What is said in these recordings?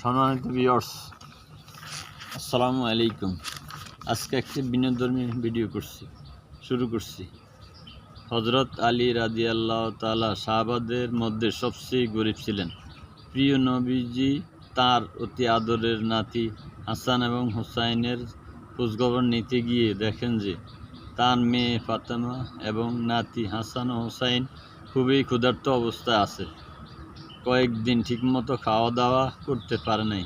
সম্মানিত ভিউয়ার্স, আসসালামু আলাইকুম। আজকে একটি বিনোদনী ভিডিও শুরু করছি। হযরত আলী রাদিয়াল্লাহু তাআলা সাহাবাদের মধ্যে সবচেয়ে গরিব ছিলেন। প্রিয় নবীজি তার অতি আদরের নাতি হাসান এবং হুসাইনের খোঁজখবর নিতে গিয়ে দেখেন যে তার মেয়ে ফাতেমা এবং নাতি হাসান ও হুসাইন খুবই ক্ষুধার্ত অবস্থায় আছে। কয়েকদিন ঠিকমতো খাওয়া দাওয়া করতে পারে নাই।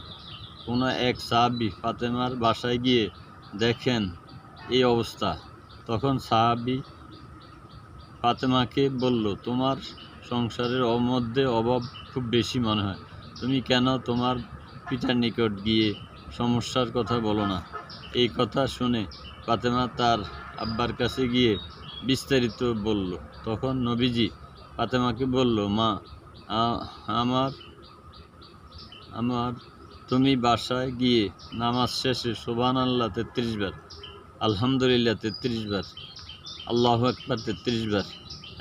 কোনো এক সাহাবী ফাতেমার বাসায় গিয়ে দেখেন এই অবস্থা। তখন সাহাবী ফাতেমাকে বলল, তোমার সংসারের মধ্যে অভাব খুব বেশি মনে হয়। তুমি কেন তোমার পিতার নিকট গিয়ে সমস্যার কথা বলো না? এই কথা শুনে ফাতেমা তার আব্বার কাছে গিয়ে বিস্তারিত বলল। তখন নবীজি ফাতেমাকে বলল, মা, আমার তুমি বাসায় গিয়ে নামাজ শেষে সুবহানাল্লাহ ৩৩ বার, আলহামদুলিল্লাহ ৩৩ বার, আল্লাহু আকবার ৩৩ বার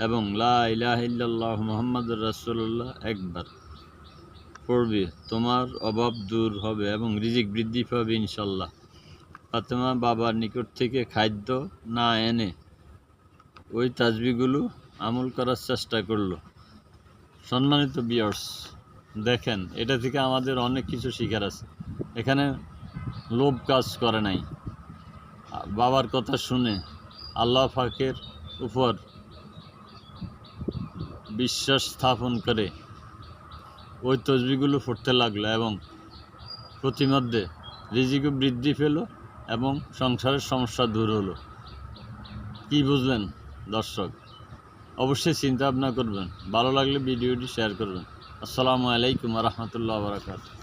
এবং লা ইলাহা ইল্লাল্লাহু মুহাম্মাদুর রাসূলুল্লাহ একবার পড়বে। তোমার অভাব দূর হবে এবং রিজিক বৃদ্ধি পাবে ইনশাআল্লাহ। ফাতেমা বাবার নিকট থেকে খাদ্য না এনে ওই তাসবিহগুলো আমল করার চেষ্টা করল। সম্মানিত ভিউয়ার্স, দেখেন, এটা থেকে আমাদের অনেক কিছু শিখার আছে। এখানে লোভ কাজ করে নাই। বাবার কথা শুনে আল্লাহ পাকের উপর বিশ্বাস স্থাপন করে ওই তসবিহগুলো পড়তে লাগলো এবং প্রতিমধ্যে রিজিকও বৃদ্ধি পেল এবং সংসারের সমস্যা দূর হলো। কি বুঝলেন দর্শক? অবশ্যই চিন্তা ভাবনা করবেন। ভালো লাগলে ভিডিওটি শেয়ার করবেন। আসসালামু আলাইকুম ওয়া রাহমাতুল্লাহি ওয়া বারাকাতুহু।